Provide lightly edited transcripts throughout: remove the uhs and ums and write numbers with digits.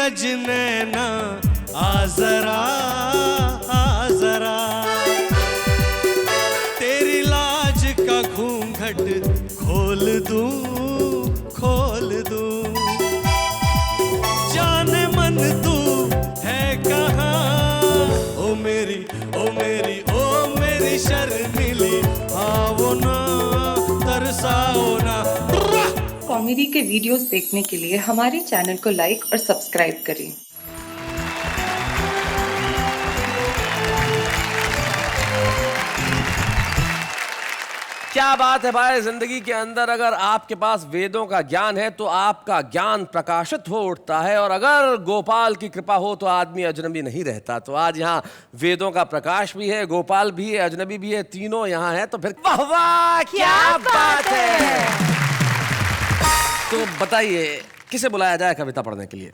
नीरज नैना आ जरा, आ जरा, तेरी लाज का घूंघट खोल दूं, खोल दूं, जाने मन तू है कहाँ, ओ मेरी, ओ मेरी, ओ मेरी शर्मिली, आओ ना, तरसाओ ना। कॉमेडी के वीडियोस देखने के लिए हमारे चैनल को लाइक और सब्सक्राइब करें। क्या बात है भाई, जिंदगी के अंदर अगर आपके पास वेदों का ज्ञान है तो आपका ज्ञान प्रकाशित हो उठता है, और अगर गोपाल की कृपा हो तो आदमी अजनबी नहीं रहता। तो आज यहाँ वेदों का प्रकाश भी है, गोपाल भी है, अजनबी भी है, तीनों यहाँ है, तो फिर वाह वाह क्या बात है। तो बताइए किसे बुलाया जाए कविता पढ़ने के लिए?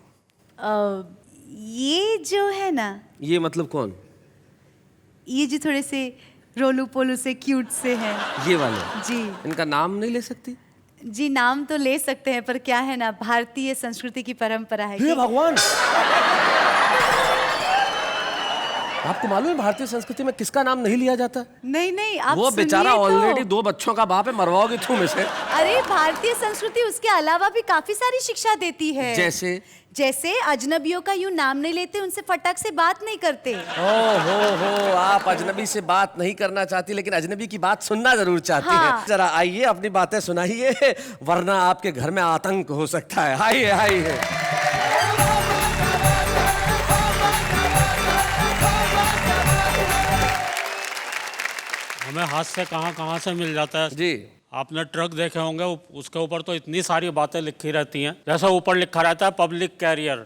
ये जो है ना, ये मतलब कौन? ये जो थोड़े से रोलू पोलू से क्यूट से हैं। ये वाले जी। इनका नाम नहीं ले सकती? जी नाम तो ले सकते हैं, पर क्या है ना, भारतीय संस्कृति की परंपरा है। हे भगवान, आपको मालूम है भारतीय संस्कृति में किसका नाम नहीं लिया जाता? नहीं नहीं, आप वो बेचारा सुनिए ऑलरेडी तो। 2 बच्चों का बाप है, मरवाओगे तुम इसे। अरे भारतीय संस्कृति उसके अलावा भी काफी सारी शिक्षा देती है। जैसे अजनबियों का यूं नाम नहीं लेते, उनसे फटक से बात नहीं करते। हो आप अजनबी से बात नहीं करना चाहती, लेकिन अजनबी की बात सुनना जरूर चाहती हाँ। है। जरा आइए अपनी बातें सुनाइए, वरना आपके घर में आतंक हो सकता है। आइए आइए। हमें हाथ से कहाँ से मिल जाता है जी। आपने ट्रक देखे होंगे, उसके ऊपर तो इतनी सारी बातें लिखी रहती हैं। जैसे ऊपर लिखा रहता है पब्लिक कैरियर,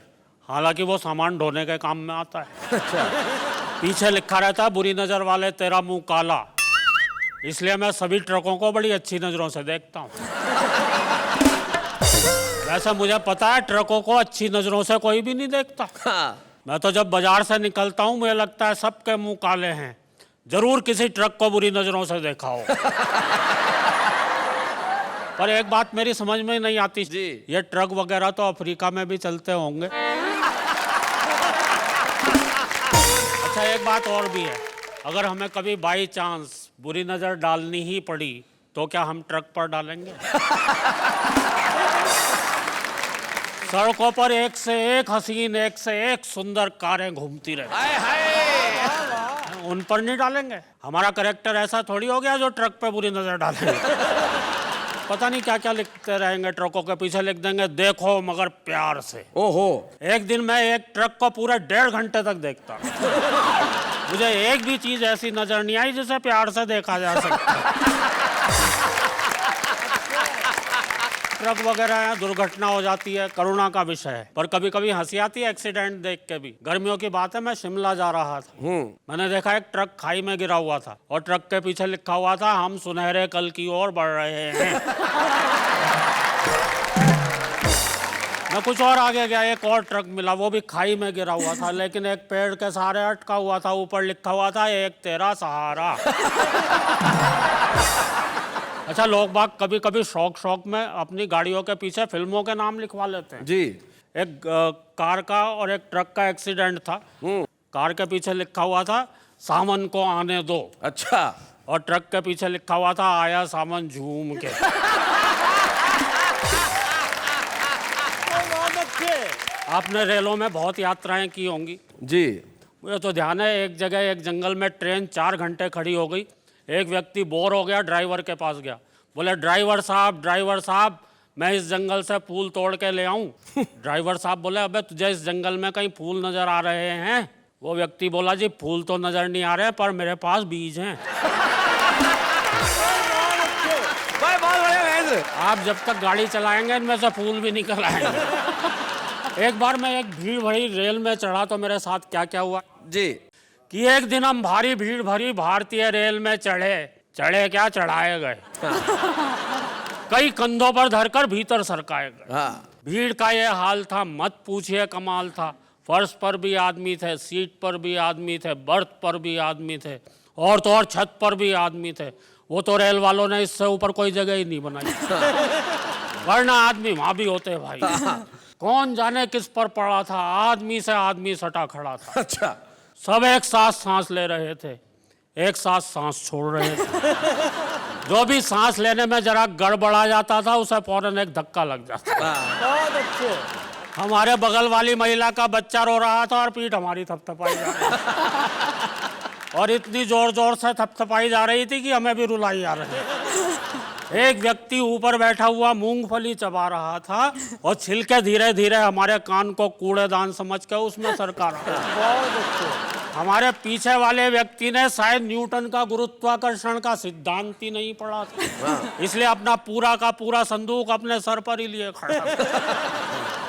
हालांकि वो सामान ढोने के काम में आता है। अच्छा। पीछे लिखा रहता है बुरी नजर वाले तेरा मुंह काला, इसलिए मैं सभी ट्रकों को बड़ी अच्छी नजरों से देखता हूँ। वैसे मुझे पता है ट्रकों को अच्छी नजरों से कोई भी नहीं देखता। हाँ। मैं तो जब बाजार से निकलता हूँ मुझे लगता है सबके मुंह काले हैं, जरूर किसी ट्रक को बुरी नजरों से देखा हो। पर एक बात मेरी समझ में नहीं आती जी। ये ट्रक वगैरह तो अफ्रीका में भी चलते होंगे। अच्छा एक बात और भी है, अगर हमें कभी बाई चांस बुरी नजर डालनी ही पड़ी तो क्या हम ट्रक पर डालेंगे? सड़कों पर एक से एक हसीन, एक से एक सुंदर कारें घूमती रहे, हाय हाय। उन पर नहीं डालेंगे। हमारा कैरेक्टर ऐसा थोड़ी हो गया जो ट्रक पे बुरी नजर डालेंगे। पता नहीं क्या क्या लिखते रहेंगे, ट्रकों के पीछे लिख देंगे देखो मगर प्यार से। ओहो। एक दिन मैं एक ट्रक को पूरे 1.5 घंटे तक देखता, मुझे एक भी चीज ऐसी नजर नहीं आई जिसे प्यार से देखा जा सकता। ट्रक वगैरह दुर्घटना हो जाती है, करुणा का विषय है, पर कभी कभी हंसी आती है एक्सीडेंट देख के भी। गर्मियों की बात है, मैं शिमला जा रहा था, मैंने देखा एक ट्रक खाई में गिरा हुआ था और ट्रक के पीछे लिखा हुआ था हम सुनहरे कल की ओर बढ़ रहे हैं। मैं कुछ और आगे गया, एक और ट्रक मिला, वो भी खाई में गिरा हुआ था, लेकिन एक पेड़ के सहारे अटका हुआ था, ऊपर लिखा हुआ था एक तेरा सहारा। अच्छा लोग बाग कभी कभी शौक में अपनी गाड़ियों के पीछे फिल्मों के नाम लिखवा लेते हैं। जी। एक कार का और एक ट्रक का एक्सीडेंट था। कार के पीछे लिखा हुआ था सावन को आने दो। अच्छा। और ट्रक के पीछे लिखा हुआ था आया सावन झूम के। आपने रेलों में बहुत यात्राएं की होंगी। जी। मुझे तो ध्यान है एक जगह एक जंगल में ट्रेन 4 घंटे खड़ी हो गई। एक व्यक्ति बोर हो गया, ड्राइवर के पास गया, बोले ड्राइवर साहब मैं इस जंगल से फूल तोड़ के ले आऊं? ड्राइवर साहब बोले अबे तुझे इस जंगल में कहीं फूल नजर आ रहे हैं? वो व्यक्ति बोला जी फूल तो नजर नहीं आ रहे पर मेरे पास बीज हैं। आप जब तक गाड़ी चलाएंगे इनमें से फूल भी निकल आएंगे। एक बार मैं एक भीड़ भरी रेल में चढ़ा तो मेरे साथ क्या क्या हुआ जी कि एक दिन हम भारी भीड़ भरी भारतीय रेल में चढ़े क्या चढ़ाए गए। कई कंधों पर धरकर भीतर सरकाए गए। हाँ। भीड़ का ये हाल था, मत पूछिए कमाल था। फर्श पर भी आदमी थे, सीट पर भी आदमी थे, बर्थ पर भी आदमी थे, और तो और छत पर भी आदमी थे। वो तो रेल वालों ने इससे ऊपर कोई जगह ही नहीं बनाई, वरना आदमी वहां भी होते भाई। कौन जाने किस पर पड़ा था, आदमी से आदमी सटा खड़ा था। अच्छा। सब एक साथ सांस ले रहे थे, एक साथ सांस छोड़ रहे थे। जो भी सांस लेने में जरा गड़बड़ा जाता था उसे फौरन एक धक्का लग जाता। बहुत अच्छे। हमारे बगल वाली महिला का बच्चा रो रहा था और पीठ हमारी थपथपाई जा रही थी। और इतनी जोर जोर से थपथपाई जा रही थी कि हमें भी रुलाई आ रही थी। एक व्यक्ति ऊपर बैठा हुआ मूंगफली चबा रहा था और छिलके धीरे धीरे हमारे कान को कूड़ेदान समझ के उसमें सरका रहा था। हमारे पीछे वाले व्यक्ति ने शायद न्यूटन का गुरुत्वाकर्षण का सिद्धांत ही नहीं पढ़ा था, इसलिए अपना पूरा का पूरा संदूक अपने सर पर ही लिए खड़ा था।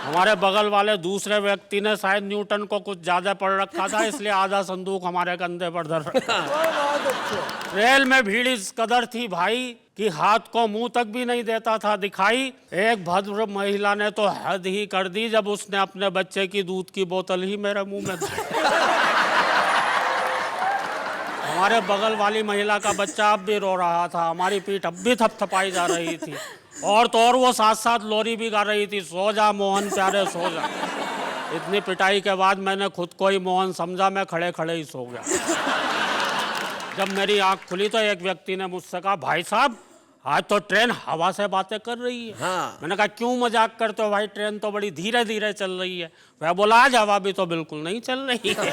हमारे बगल वाले दूसरे व्यक्ति ने शायद न्यूटन को कुछ ज्यादा पढ़ रखा था, इसलिए आधा संदूक हमारे कंधे पर धर रखा। रेल में भीड़ इस कदर थी भाई कि हाथ को मुंह तक भी नहीं देता था दिखाई। एक भद्र महिला ने तो हद ही कर दी जब उसने अपने बच्चे की दूध की बोतल ही मेरे मुंह में हमारे बगल वाली महिला का बच्चा अब भी रो रहा था, हमारी पीठ अब भी थपथपाई जा रही थी। और तो और वो साथ साथ लोरी भी गा रही थी, सो जा मोहन प्यारे सो जा। इतनी पिटाई के बाद मैंने खुद को ही मोहन समझा, मैं खड़े खड़े ही सो गया। जब मेरी आंख खुली तो एक व्यक्ति ने मुझसे कहा, भाई साहब आज तो ट्रेन हवा से बातें कर रही है। हाँ। मैंने कहा क्यों मजाक करते हो भाई, ट्रेन तो बड़ी धीरे धीरे चल रही है। वह बोला आज हवा भी तो बिल्कुल नहीं चल रही है।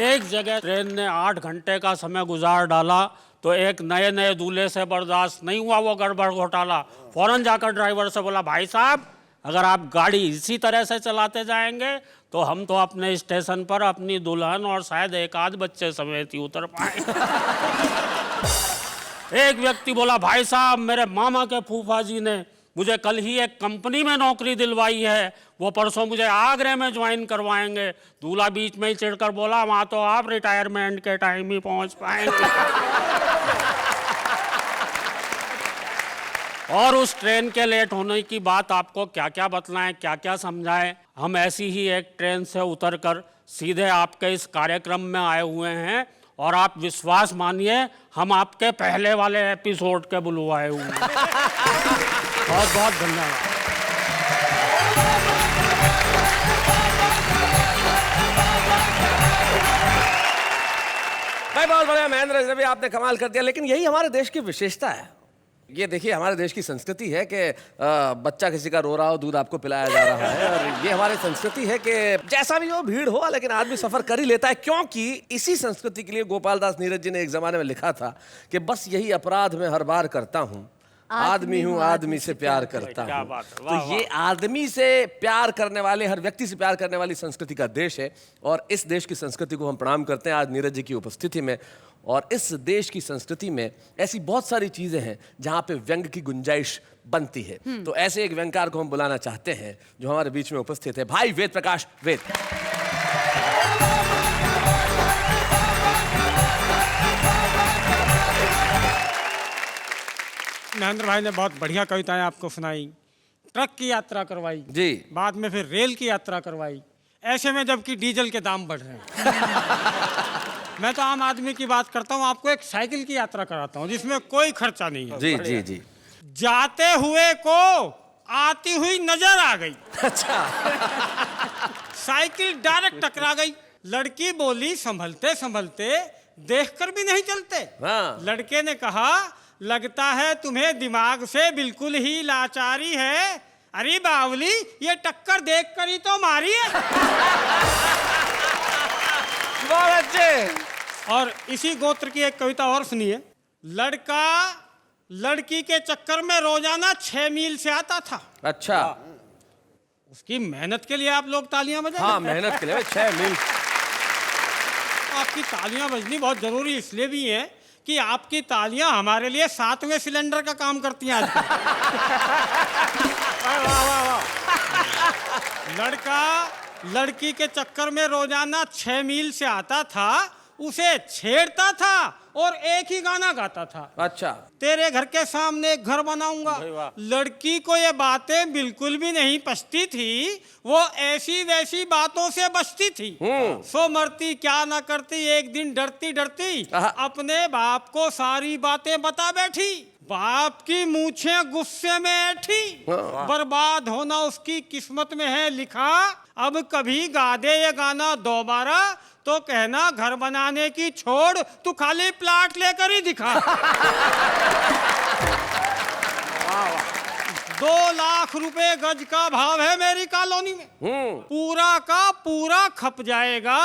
एक जगह ट्रेन ने 8 घंटे का समय गुजार डाला तो एक नए नए दूल्हे से बर्दाश्त नहीं हुआ वो गड़बड़ घोटाला। फौरन जाकर ड्राइवर से बोला, भाई साहब अगर आप गाड़ी इसी तरह से चलाते जाएंगे तो हम तो अपने स्टेशन पर अपनी दुल्हन और शायद एक आध बच्चे समेत ही उतर पाएंगे। एक व्यक्ति बोला, भाई साहब मेरे मामा के फूफा जी ने मुझे कल ही एक कंपनी में नौकरी दिलवाई है, वो परसों मुझे आगरे में ज्वाइन करवाएंगे। दूल्हा बीच में ही चिढ़कर बोला, वहाँ तो आप रिटायरमेंट के टाइम ही पहुँच पाएंगे। और उस ट्रेन के लेट होने की बात आपको क्या क्या बतलाएं, क्या क्या समझाएं। हम ऐसी ही एक ट्रेन से उतरकर सीधे आपके इस कार्यक्रम में आए हुए हैं और आप विश्वास मानिए हम आपके पहले वाले एपिसोड के बुलवाए हुए हैं। बहुत बहुत धन्यवाद। भाई बहुत बढ़िया महेंद्र अजनबी, आपने कमाल कर दिया। लेकिन यही हमारे देश की विशेषता है। ये देखिए हमारे देश की संस्कृति है कि बच्चा किसी का रो रहा हो दूध आपको पिलाया जा रहा है। और ये हमारी संस्कृति है कि जैसा भी हो भीड़ हो लेकिन आदमी सफर कर ही लेता है। क्योंकि इसी संस्कृति के लिए गोपाल दास नीरज जी ने एक जमाने में लिखा था कि बस यही अपराध मैं हर बार करता हूँ, आदमी हूँ आदमी से प्यार करता हूँ। तो ये आदमी से प्यार करने वाले, हर व्यक्ति से प्यार करने वाली संस्कृति का देश है और इस देश की संस्कृति को हम प्रणाम करते हैं आज नीरज जी की उपस्थिति में। और इस देश की संस्कृति में ऐसी बहुत सारी चीजें हैं जहाँ पे व्यंग की गुंजाइश बनती है। तो ऐसे एक व्यंगकार को हम बुलाना चाहते हैं जो हमारे बीच में उपस्थित है, भाई वेद प्रकाश वेद। महेंद्र भाई ने बहुत बढ़िया कविताएं आपको सुनाई, ट्रक की यात्रा करवाई जी, बाद में फिर रेल की यात्रा करवाई, ऐसे में जबकि डीजल के दाम बढ़ रहे हैं। मैं तो आम आदमी की बात करता हूँ, आपको एक साइकिल की यात्रा कराता हूँ जिसमें कोई खर्चा नहीं है। जी जी जी। जाते हुए को आती हुई नजर आ गई। अच्छा। साइकिल डायरेक्ट टकरा गई। लड़की बोली, संभलते संभलते देखकर भी नहीं चलते। हाँ। लड़के ने कहा, लगता है तुम्हें दिमाग से बिल्कुल ही लाचारी है। अरे बावली, ये टक्कर देखकर ही तो मारी है। बहुत अच्छे। और इसी गोत्र की एक कविता और सुनिए। लड़का लड़की के चक्कर में रोजाना 6 मील से आता था। अच्छा। उसकी मेहनत के लिए आप लोग तालियां बजाएं। हाँ, मेहनत के लिए 6 मील। आपकी तालियां बजनी बहुत जरूरी इसलिए भी है कि आपकी तालियां हमारे लिए 7वें सिलेंडर का काम करती हैं आजकल। वाह वाह वाह। लड़का लड़की के चक्कर में रोजाना 6 मील से आता था, उसे छेड़ता था और एक ही गाना गाता था। अच्छा। तेरे घर के सामने एक घर बनाऊंगा। लड़की को ये बातें बिल्कुल भी नहीं पछती थी, वो ऐसी वैसी बातों से बचती थी। सो मरती क्या ना करती, एक दिन डरती डरती अपने बाप को सारी बातें बता बैठी। बाप की मूछें गुस्से में ऐठी, बर्बाद होना उसकी किस्मत में है लिखा। अब कभी गा दे ये गाना दोबारा तो कहना घर बनाने की छोड़, तू खाली प्लाट लेकर ही दिखा। 2 लाख रुपए गज का भाव है मेरी कॉलोनी में, पूरा का पूरा खप जाएगा,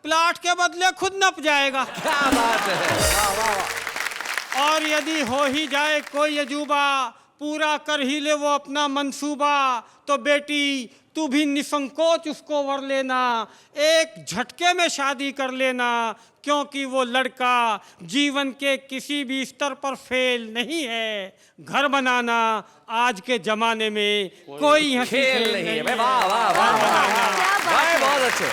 प्लाट के बदले खुद नप जाएगा। क्या बात है, वाह वाह वाह। और यदि हो ही जाए कोई अजूबा, पूरा कर ही ले वो अपना मंसूबा, तो बेटी तू भी निसंकोच उसको वर लेना, एक झटके में शादी कर लेना, क्योंकि वो लड़का जीवन के किसी भी स्तर पर फेल नहीं है। घर बनाना आज के जमाने में कोई हंसी खेल नहीं है। वाह वाह वाह वाह, बहुत अच्छे,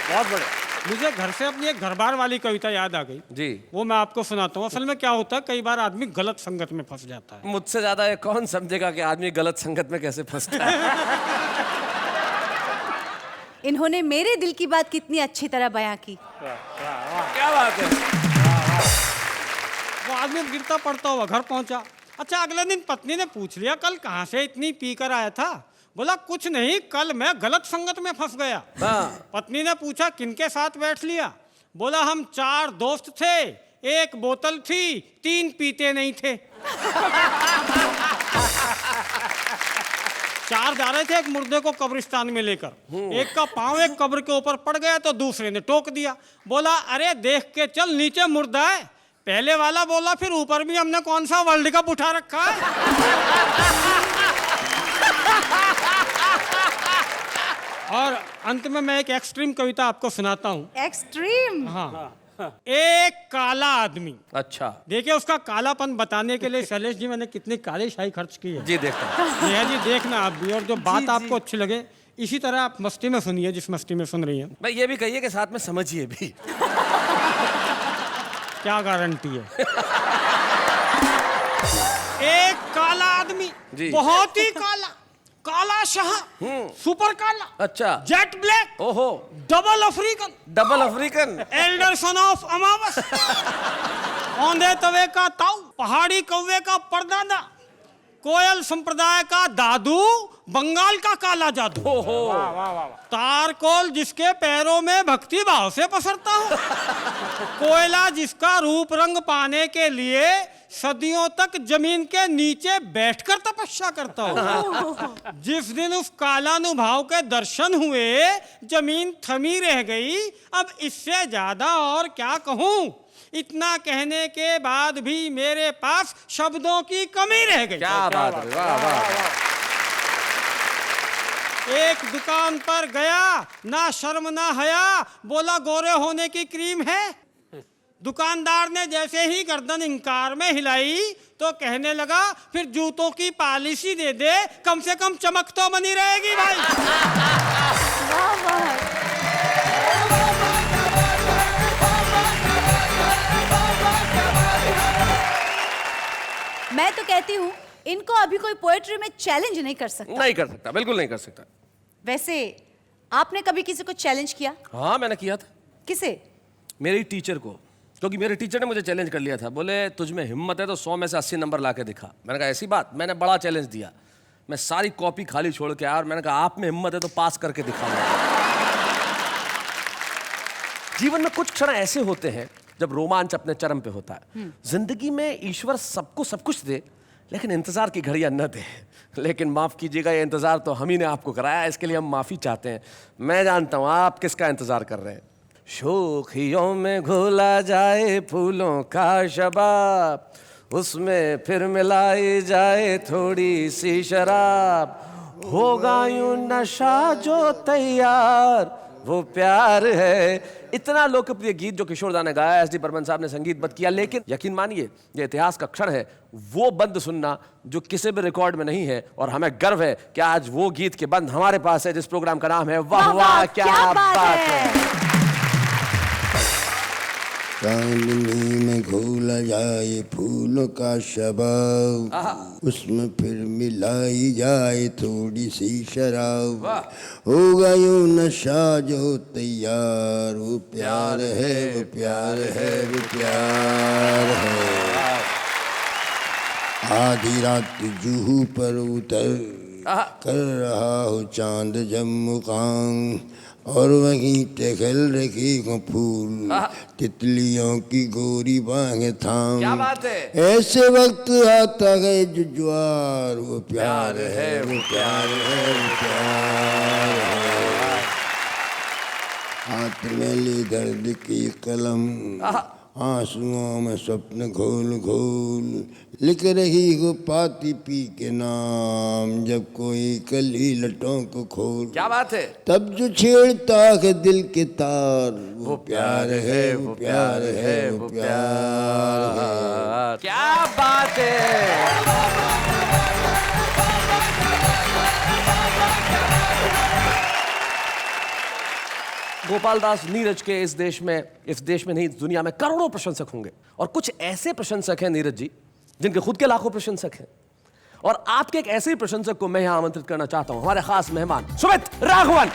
बहुत बड़े। मुझे घर से अपनी एक घर बार वाली कविता याद आ गई जी, वो मैं आपको सुनाता हूँ। असल में क्या होता है, कई बार आदमी गलत संगत में फंस जाता है। मुझसे ज्यादा ये कौन समझेगा कि आदमी गलत संगत में कैसे फंसता है। इन्होंने मेरे दिल की बात कितनी अच्छी तरह बयां की। क्या बात है। वो आदमी गिरता पड़ता हुआ घर पहुंचा। अच्छा, अगले दिन पत्नी ने पूछ लिया, कल कहाँ से इतनी पी कर आया था? बोला कुछ नहीं, कल मैं गलत संगत में फंस गया। पत्नी ने पूछा किनके साथ बैठ लिया? बोला हम 4 दोस्त थे, 1 बोतल थी, 3 पीते नहीं थे। 4 जा रहे थे एक मुर्दे को कब्रिस्तान में लेकर, एक का पांव एक कब्र के ऊपर पड़ गया तो दूसरे ने टोक दिया। बोला अरे देख के चल, नीचे मुर्दा है। पहले वाला बोला फिर ऊपर भी हमने कौन सा वर्ल्ड कप उठा रखा है। और अंत में मैं एक एक्सट्रीम कविता आपको सुनाता हूँ। एक्सट्रीम? हाँ। एक काला आदमी, अच्छा, देखिए उसका कालापन बताने के लिए शैलेश जी मैंने कितनी काली शाही खर्च की है। जी देखता। नेहा जी देखना आप भी, और जो बात आपको अच्छी लगे इसी तरह आप मस्ती में सुनिए, जिस मस्ती में सुन रही हैं। भाई ये भी कहिए कि साथ में समझिए भी। क्या गारंटी है। एक काला आदमी, बहुत ही काला, काला शाह, सुपर काला, अच्छा, जेट ब्लैक, ओहो, double African, double African, elder son of अमावस, औंधे तवे का ताऊ, पहाड़ी कौवे का परदादा, कोयल संप्रदाय का दादू, बंगाल का काला जादू, तारकोल जिसके पैरों में भक्ति भाव से पसरता हो, कोयला जिसका रूप रंग पाने के लिए सदियों तक जमीन के नीचे बैठकर तपस्या करता हो। जिस दिन उस कालानुभाव के दर्शन हुए जमीन थमी रह गई। अब इससे ज्यादा और क्या कहूं, इतना कहने के बाद भी मेरे पास शब्दों की कमी रह गई। क्या बात है, वाह वाह। एक दुकान पर गया, ना शर्म ना हया, बोला गोरे होने की क्रीम है। दुकानदार ने जैसे ही गर्दन इंकार में हिलाई तो कहने लगा फिर जूतों की पॉलिसी दे दे, कम से कम चमक तो बनी रहेगी भाई। मैं तो कहती हूँ इनको अभी कोई पोएट्री में चैलेंज नहीं कर सकता। नहीं कर सकता, बिल्कुल नहीं कर सकता। वैसे आपने कभी किसी को चैलेंज किया? हाँ मैंने किया था। किसे? मेरी टीचर को, क्योंकि मेरे टीचर ने मुझे चैलेंज कर लिया था। बोले तुझ में हिम्मत है तो 100 में से 80 नंबर ला के दिखा। मैंने कहा ऐसी बात? मैंने बड़ा चैलेंज दिया, मैं सारी कॉपी खाली छोड़ के आया और मैंने कहा आप में हिम्मत है तो पास करके दिखाऊंगा। जीवन में कुछ क्षण ऐसे होते हैं जब रोमांच अपने चरम पे होता है। जिंदगी में ईश्वर सबको सब कुछ दे, लेकिन इंतजार की घड़ियां न दे। लेकिन माफ कीजिएगा, ये इंतजार तो हम ही ने आपको कराया, इसके लिए हम माफी चाहते हैं। मैं जानता हूं आप किसका इंतजार कर रहे हैं। शोखियों में घोला जाए फूलों का शबाब, उसमें फिर मिलाई जाए थोड़ी सी शराब, होगा यूं नशा जो तैयार वो प्यार है। इतना लोकप्रिय गीत जो किशोर दा ने गाया, एस डी बर्मन साहब ने संगीतबद्ध किया, लेकिन यकीन मानिए ये इतिहास का क्षण है, वो बंद सुनना जो किसी भी रिकॉर्ड में नहीं है। और हमें गर्व है कि आज वो गीत के बंद हमारे पास है, जिस प्रोग्राम का नाम है वाह वाह क्या बात है। चांदनी में घोला जाए फूलों का शबाब, उसमें फिर मिलाई जाए थोड़ी सी शराब, होगा यूं नशा जो तैयार वो प्यार है, वो प्यार है, वो प्यार है। आधी रात जूहू पर उतर कर रहा हो चांद जम्मुकांग, और वहीं टहल रखी हो फूल तितलियों की गोरी बाहें थाम। क्या बात है। ऐसे वक्त आता है जो ज्वार, वो प्यार है, वो प्यार है, वो प्यार है। हाथ में ले दर्द की कलम, आंसुओं में स्वप्न घोल घोल, लिख रही हो पाती पी के नाम, जब कोई कली लटों को खोल। क्या बात है। तब जो छेड़ता है दिल के तार, वो प्यार है, वो प्यार है, वो प्यार है। क्या बात है। गोपाल दास, नीरज के इस देश में नहीं दुनिया में करोड़ों प्रशंसक होंगे, और कुछ ऐसे प्रशंसक हैं नीरज जी जिनके खुद के लाखों प्रशंसक हैं, और आपके एक ऐसे ही प्रशंसक को मैं यहां आमंत्रित करना चाहता हूं, हमारे खास मेहमान सुमित राघवन।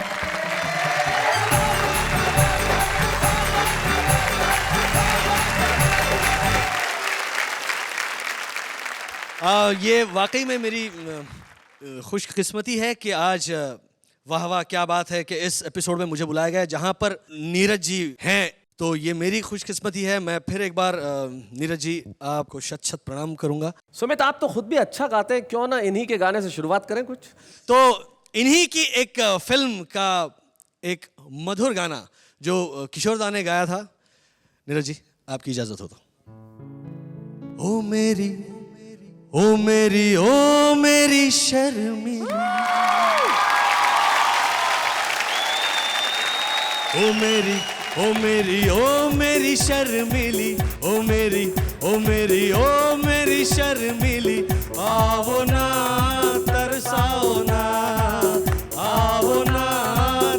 ये वाकई में मेरी खुशकिस्मती है कि आज वाह वाह क्या बात है कि इस एपिसोड में मुझे बुलाया गया जहां पर नीरज जी हैं, तो ये मेरी खुशकिस्मती है। मैं फिर एक बार नीरज जी आपको शत शत प्रणाम करूंगा। सुमित, आप तो खुद भी अच्छा गाते हैं, क्यों ना इन्हीं के गाने से शुरुआत करें कुछ। तो इन्हीं की एक फिल्म का एक मधुर गाना जो किशोरदा ने गाया था, नीरज जी आपकी इजाजत हो तो। ओ मेरी ओ मेरी ओ मेरी शर्मिला, ओ मेरी ओ मेरी ओ मेरी शर्मिली, ओ मेरी ओ मेरी ओ मेरी शर्मिली, आओ ना तरसाओ ना, आओ ना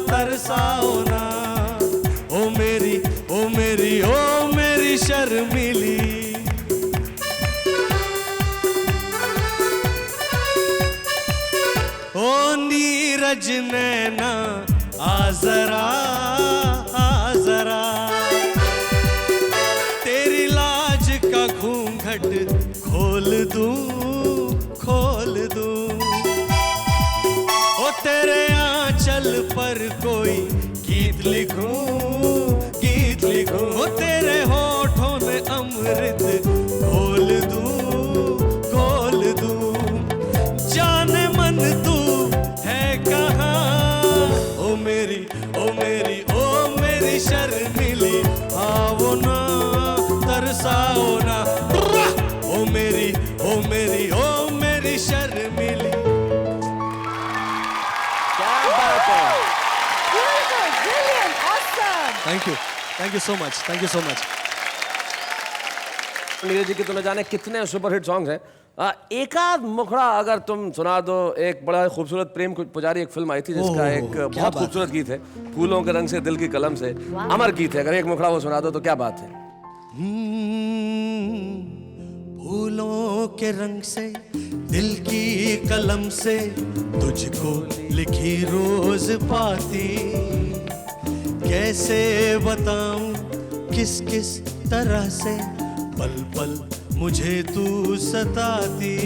तरसाओ ना, ओ मेरी ओ मेरी ओ मेरी शर्मिली। ओ नीरज नैना आ जरा, आ जरा, तेरी लाज का घूंघट खोल दूं, खोल दूं, ओ तेरे आंचल पर कोई गीत लिखूं, गीत लिखूं, ओ तेरे होठों में अमृत घोल दूं, घोल दूं, जाने मन तू है कहाँ, ओ मेरी ओ मेरी ओ मेरी शर्मिली, आओ ना तरसाओ ना, ओ मेरी ओ मेरी ओ मेरी शर्मिली। क्या बात है। Beautiful, brilliant, awesome. Thank you so much, thank you so much. Neeraj ji के तो न जाने कितने सुपरहिट सॉन्ग्स हैं, एकाध मुखड़ा अगर तुम सुना दो। एक बड़ा खूबसूरत प्रेम पुजारी एक फिल्म आई थी जिसका एक बहुत खूबसूरत गीत है, फूलों के रंग से दिल की कलम से, अमर गीत है, अगर एक मुखड़ा वो सुना दो तो क्या बात है। फूलों के रंग से दिल की कलम से तुझको लिखी रोज पाती, कैसे बताऊं किस किस तरह से पल पल मुझे तू सताती,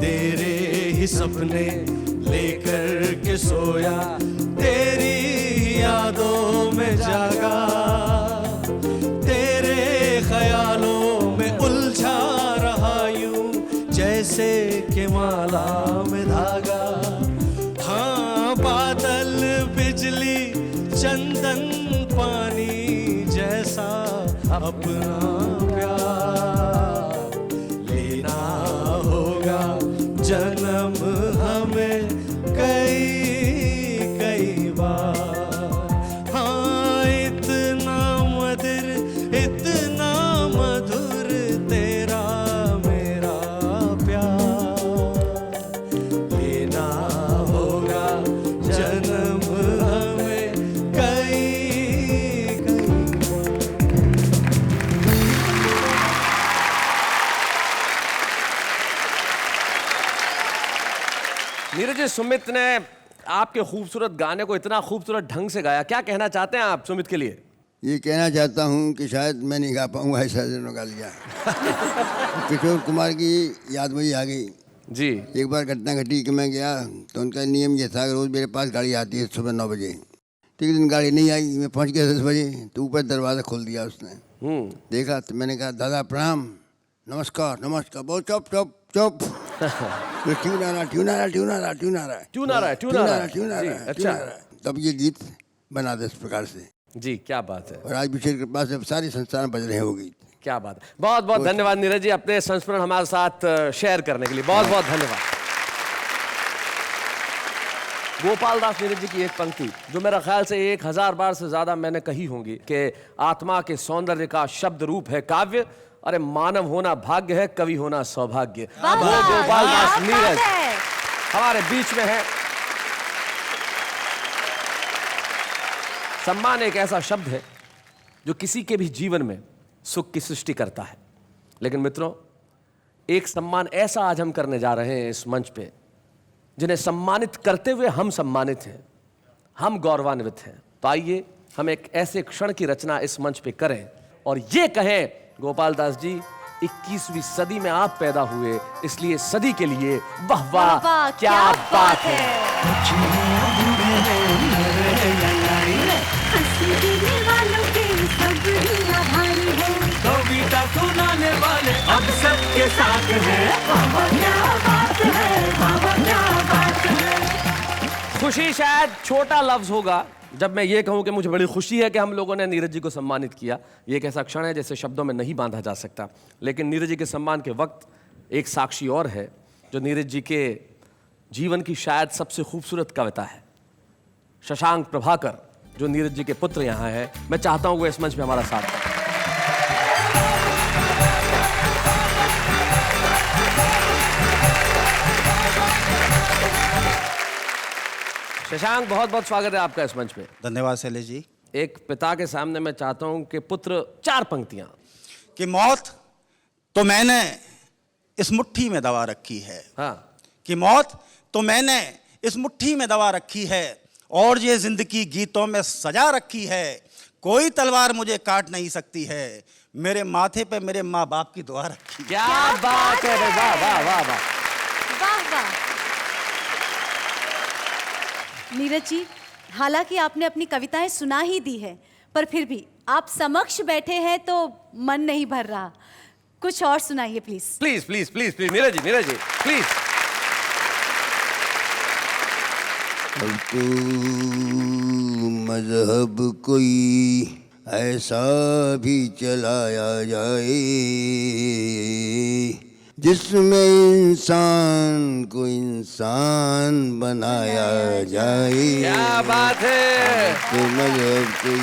तेरे ही सपने लेकर के सोया, तेरी यादों में जागा, तेरे ख्यालों में उलझा रहा यूं जैसे कि माला में धागा। हाँ, बादल बिजली चंदन पानी जैसा अपना प्यार लेना होगा जन्म हमें कई कई बार। हाँ, इतना मधुर तेरा मेरा प्यार लेना होगा जन्म हमें कई कई। नीरज जी, सुमित ने आपके खूबसूरत गाने को इतना खूबसूरत ढंग से गाया, क्या कहना चाहते हैं आप सुमित के लिए? ये कहना चाहता हूँ कि शायद मैं नहीं गा पाऊँगा ऐसा दिनों का लिया। किशोर कुमार की याद मुझे आ गई। जी। एक बार घटना घटी कि मैं गया तो उनका नियम ये था कि रोज़ मेरे पास गाड़ी आती है सुबह 9 बजे। तो एक दिन गाड़ी नहीं आई, मैं पहुँच गया 10 बजे। तो ऊपर दरवाज़ा खोल दिया उसने। देखा तो मैंने कहा दादा प्रणाम, नमस्कार नमस्कार। बहुत चुप चुप चुप। ट्यून आ रहा ट्यून आ रहा ट्यून आ रहा ट्यून आ रहा ट्यून आ रहा है, ट्यून आ रहा है। ट्यून आ जी, रहा है। अच्छा। तब ये गीत बना दे इस प्रकार से। जी, क्या बात है, और आज विशेष कृपा से सारी संस्थान बज रहे हैं वो गीत। क्या बात है। बहुत बहुत धन्यवाद नीरज जी अपने संस्मरण हमारे साथ शेयर करने के लिए। बहुत बहुत धन्यवाद। गोपाल दास नीरज जी की एक पंक्ति जो मेरा ख्याल से 1000 बार से ज्यादा मैंने कही होंगी कि आत्मा के सौंदर्य का शब्द रूप है काव्य, अरे मानव होना भाग्य है, कवि होना सौभाग्य। वो गोपाल दास नीरज हमारे बीच में है। सम्मान एक ऐसा शब्द है जो किसी के भी जीवन में सुख की सृष्टि करता है। लेकिन मित्रों, एक सम्मान ऐसा आज हम करने जा रहे हैं इस मंच पे, जिन्हें सम्मानित करते हुए हम सम्मानित हैं, हम गौरवान्वित हैं। तो आइए हम एक ऐसे क्षण की रचना इस मंच पे करें और ये कहें, गोपाल दास जी 21वीं सदी में आप पैदा हुए, इसलिए सदी के लिए वाह वाह क्या बात है। कविता सुनाने वाले अब सबके साथ हैं। बाबा क्या बात है, बाबा क्या बात है। खुशी शायद छोटा लफ्ज होगा जब मैं ये कहूं कि मुझे बड़ी खुशी है कि हम लोगों ने नीरज जी को सम्मानित किया। ये एक ऐसा क्षण है जैसे शब्दों में नहीं बांधा जा सकता। लेकिन नीरज जी के सम्मान के वक्त एक साक्षी और है जो नीरज जी के जीवन की शायद सबसे खूबसूरत कविता है। शशांक प्रभाकर जो नीरज जी के पुत्र यहाँ है, मैं चाहता हूं वो इस मंच पे हमारा साथ दें। शशांक, बहुत बहुत स्वागत है आपका इस मंच पे। धन्यवाद शैलेश जी। एक पिता के सामने मैं चाहता हूं कि पुत्र 4 पंक्तियां। कि मौत तो मैंने इस मुट्ठी में दबा रखी है। हाँ। कि मौत तो मैंने इस मुट्ठी में दबा रखी है और ये जिंदगी गीतों में सजा रखी है। कोई तलवार मुझे काट नहीं सकती है, मेरे माथे पे मेरे माँ बाप की दुआ रखी। क्या बात है, वाह वाह वाह वाह। वाह वाह। नीरज जी, हालांकि आपने अपनी कविताएं सुना ही दी है, पर फिर भी आप समक्ष बैठे हैं तो मन नहीं भर रहा। कुछ और सुनाइए please. Please please please please Neeraj ji please. अब तो मजहब कोई ऐसा भी चलाया जाए जिसमें इंसान को इंसान बनाया जाए। क्या बात है। तो मजहब कोई।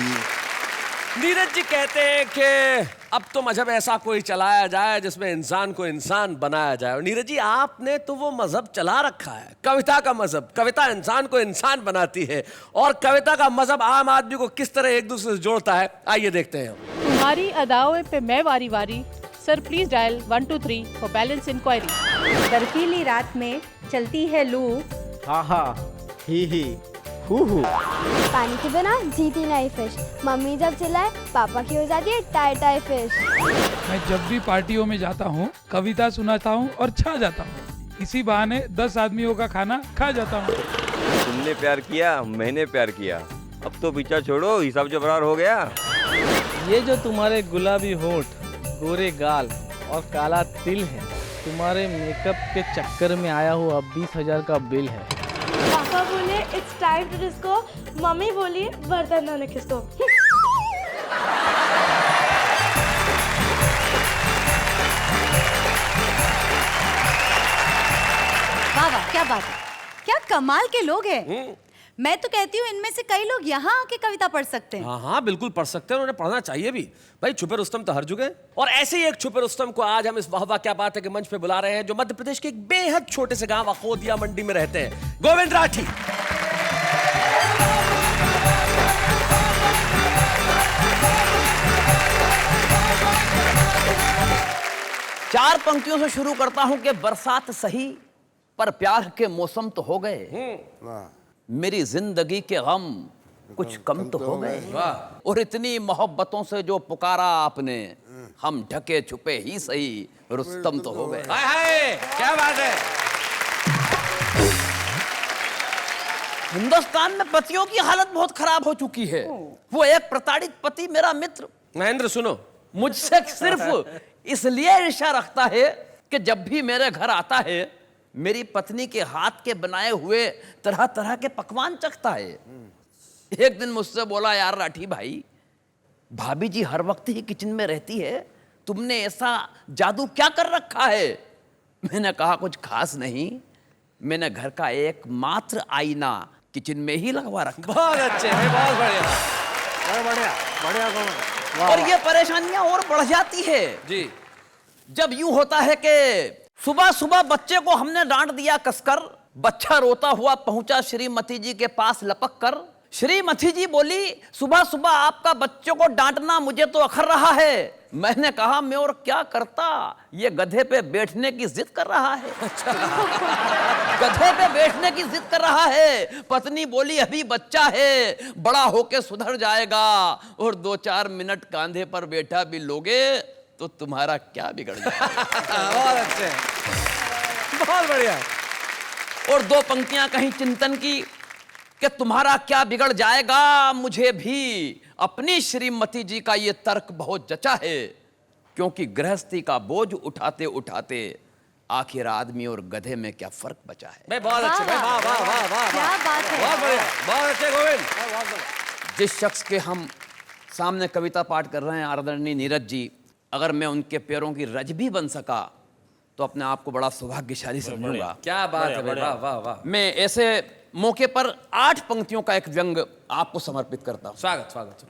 नीरज जी कहते हैं कि अब तो मजहब ऐसा कोई चलाया जाए जिसमें इंसान को इंसान बनाया जाए। और नीरज जी, आपने तो वो मजहब चला रखा है, कविता का मजहब। कविता इंसान को इंसान बनाती है और कविता का मजहब आम आदमी को किस तरह एक दूसरे से जोड़ता है, आइए देखते हैं। तुम्हारी अदाओं पे मैं वारी वारी, sir please dial 123 for balance enquiry. बर्फीली रात में चलती है लू, हा हा ही हु हु। पानी के बिना जीती नहीं फिश, मम्मी जब चिल्लाए पापा की हो जाती है टाई टाई फिश। मैं जब भी पार्टियों में जाता हूँ कविता सुनाता हूँ और छा जाता हूँ। इसी बहाने 10 आदमियों का खाना खा जाता हूँ। तुमने प्यार किया, मैंने प्यार किया, अब तो पीछा छोड़ो, हिसाब जो बराबर हो गया। ये जो तुम्हारे गुलाबी होंठ, गोरे गाल और काला तिल है, तुम्हारे मेकअप के चक्कर में आया हुआ 20,000 का बिल है। पापा बोले इट्स टाइम टू डिस्को, मम्मी बोली बर्तन धोने किसको। वाह वाह, क्या बात है, क्या कमाल के लोग हैं। मैं तो कहती हूँ इनमें से कई लोग यहाँ आके कविता पढ़ सकते हैं। हाँ हाँ बिल्कुल पढ़ सकते हैं, उन्हें पढ़ना चाहिए भी। भाई छुपे रुस्तम तो हर जगह। और ऐसे ही एक छुपे रुस्तम को आज हम इस वाह वाह क्या बात है के मंच पे बुला रहे हैं, जो मध्य प्रदेश के एक बेहद छोटे से गांव अखोदिया मंडी में रहते हैं, गोविंद राठी। चार पंक्तियों से शुरू करता हूं कि बरसात सही पर प्यार के मौसम तो हो गए। मेरी जिंदगी के गम कुछ कम तो हो गए। और इतनी मोहब्बतों से जो पुकारा आपने, हम ढके छुपे ही सही, रुस्तम तो हो गए। हाय हाय, क्या बात है। हिंदुस्तान में पतियों की हालत बहुत खराब हो चुकी है। वो एक प्रताड़ित पति मेरा मित्र महेंद्र सुनो, मुझसे सिर्फ इसलिए ईर्ष्या रखता है कि जब भी मेरे घर आता है मेरी पत्नी के हाथ के बनाए हुए तरह तरह के पकवान चखता है। एक दिन मुझसे बोला, यार राठी भाई, भाभी जी हर वक्त ही किचन में रहती है, तुमने ऐसा जादू क्या कर रखा है? मैंने कहा कुछ खास नहीं, मैंने घर का एकमात्र आईना किचन में ही लगवा रखा। बहुत अच्छे, बहुत बढ़िया, बहुत बढ़िया, बढ़िया गोविंद। और ये परेशानियां और बढ़ जाती है जी। जब यूं होता है कि सुबह सुबह बच्चे को हमने डांट दिया कसकर, बच्चा रोता हुआ पहुंचा श्रीमती जी के पास लपक कर। श्रीमती जी बोली, सुबह सुबह आपका बच्चों को डांटना मुझे तो अखर रहा है। मैंने कहा, मैं और क्या करता, ये गधे पे बैठने की जिद कर रहा है। गधे पे बैठने की जिद कर रहा है। पत्नी बोली, अभी बच्चा है, बड़ा होके सुधर जाएगा, और 2-4 मिनट कांधे पर बैठा भी लोगे तो तुम्हारा क्या बिगड़ जाएगा। बहुत अच्छे, बहुत बढ़िया। और 2 पंक्तियां कहीं चिंतन की कि तुम्हारा क्या बिगड़ जाएगा। मुझे भी अपनी श्रीमती जी का ये तर्क बहुत जचा है, क्योंकि गृहस्थी का बोझ उठाते उठाते आखिर आदमी और गधे में क्या फर्क बचा है। मैं बहुत अच्छे, वाह वाह वाह वाह, क्या बात है, बहुत बढ़िया, बहुत अच्छे गोविंद। जिस शख्स के हम सामने कविता पाठ कर रहे हैं, आदरणीय नीरज जी, अगर मैं उनके पैरों की रज भी बन सका तो अपने आप को बड़ा सौभाग्यशाली समझूंगा। क्या बात है, वाह वाह वाह। मैं ऐसे मौके पर 8 पंक्तियों का एक व्यंग आपको समर्पित करता हूं। स्वागत स्वागत।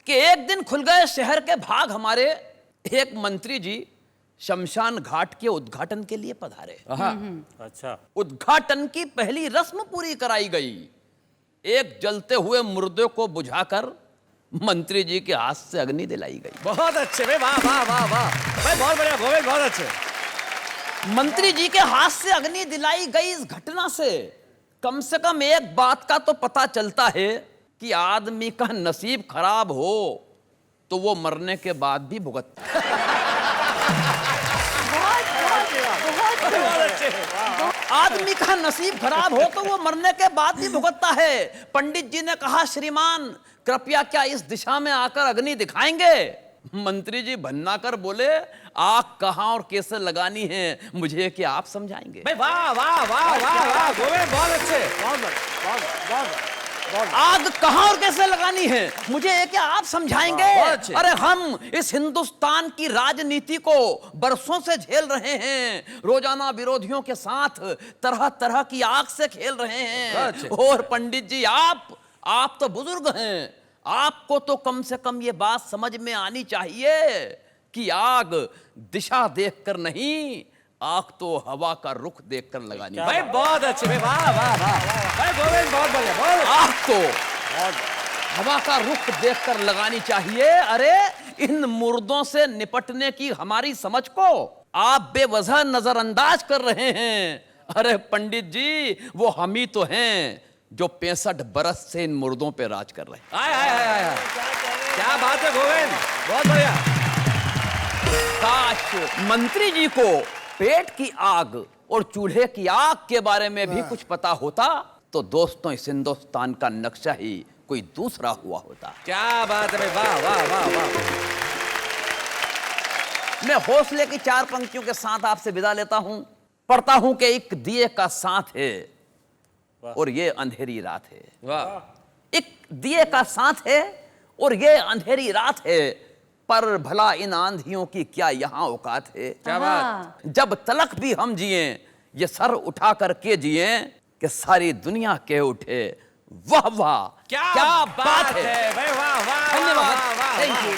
कि एक दिन खुल गए शहर के भाग हमारे, एक मंत्री जी शमशान घाट के उद्घाटन के लिए पधारे। अच्छा। उद्घाटन की पहली रस्म पूरी कराई गई। एक जलते हुए मुर्दे को बुझाकर मंत्री जी के हाथ से अग्नि दिलाई गई। बहुत अच्छे, वाह वाह वाह वाह, भाई बहुत बढ़िया गोविंद, बहुत अच्छे। मंत्री जी के हाथ से अग्नि दिलाई गई। इस घटना से कम एक बात का तो पता चलता है कि आदमी का नसीब खराब हो तो वो मरने के बाद भी भुगतता है। आदमी का नसीब खराब हो तो वो मरने के बाद भी भुगतता है। पंडित जी ने कहा, श्रीमान कृपया क्या इस दिशा में आकर अग्नि दिखाएंगे? मंत्री जी भन्ना कर बोले, आग कहां और कैसे लगानी है मुझे क्या आप समझाएंगे? भाई वाह वाह वाह वाह वाह गोविंद, बहुत अच्छे, आग कहां और कैसे लगानी है मुझे ये क्या आप समझाएंगे? अरे हम इस हिंदुस्तान की राजनीति को बरसों से झेल रहे हैं, रोजाना विरोधियों के साथ तरह तरह की आग से खेल रहे हैं। और पंडित जी आप तो बुजुर्ग हैं, आपको तो कम से कम ये बात समझ में आनी चाहिए कि आग दिशा देखकर नहीं, आग तो हवा का रुख देखकर लगानी। भाई बहुत अच्छे, भाई वाह वाह वाह, भाई गोविंद बहुत बढ़िया, बहुत। आग तो हवा का रुख देखकर लगानी चाहिए। अरे इन मुर्दों से निपटने की हमारी समझ को आप बेवजह नजरअंदाज कर रहे हैं। अरे पंडित जी, वो हम ही तो हैं जो 65 बरस से इन मुर्दों पे राज कर रहे हैं। आय आय आय आय, क्या बात है गोविंद, बहुत बढ़िया। काश मंत्री जी को पेट की आग और चूल्हे की आग के बारे में भी कुछ पता होता तो दोस्तों इस हिंदुस्तान का नक्शा ही कोई दूसरा हुआ होता। क्या बात है भाई, वाह वाह वाह वाह। मैं हौसले की 4 पंक्तियों के साथ आपसे विदा लेता हूं। पढ़ता हूं कि एक दिए का साथ है और ये अंधेरी रात है। वाह। एक दिए का साथ है और ये अंधेरी रात है, पर भला इन आंधियों की क्या यहाँ औकात है? क्या बात। जब तलक भी हम जिए ये सर उठा करके जिए कि सारी दुनिया के उठे वाह वाह, क्या बात है भाई, वाह वाह, धन्यवाद, थैंक यू।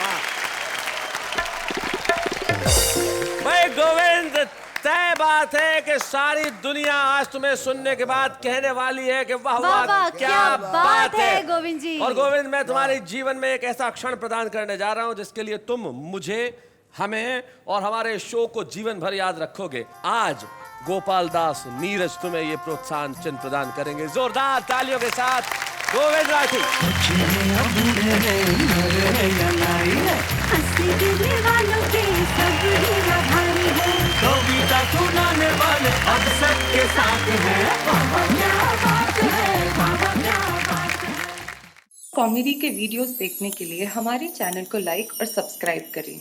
भाई गोविंद, तय बात है कि सारी दुनिया आज तुम्हें सुनने के बाद कहने वाली है कि वाह वाह, क्या बात है गोविंद जी। और गोविंद, मैं तुम्हारे जीवन में एक ऐसा क्षण प्रदान करने जा रहा हूं जिसके लिए तुम मुझे, हमें और हमारे शो को जीवन भर याद रखोगे। आज गोपाल दास नीरज तुम्हें ये प्रोत्साहन चिन्ह प्रदान करेंगे। जोरदार तालियों के साथ गोविंद राय सिंह। कविता सुनाने वाले अब सबके साथ हैं। बाबा क्या बात है, बाबा क्या बात है। कॉमेडी के वीडियोस देखने के लिए हमारे चैनल को लाइक और सब्सक्राइब करें।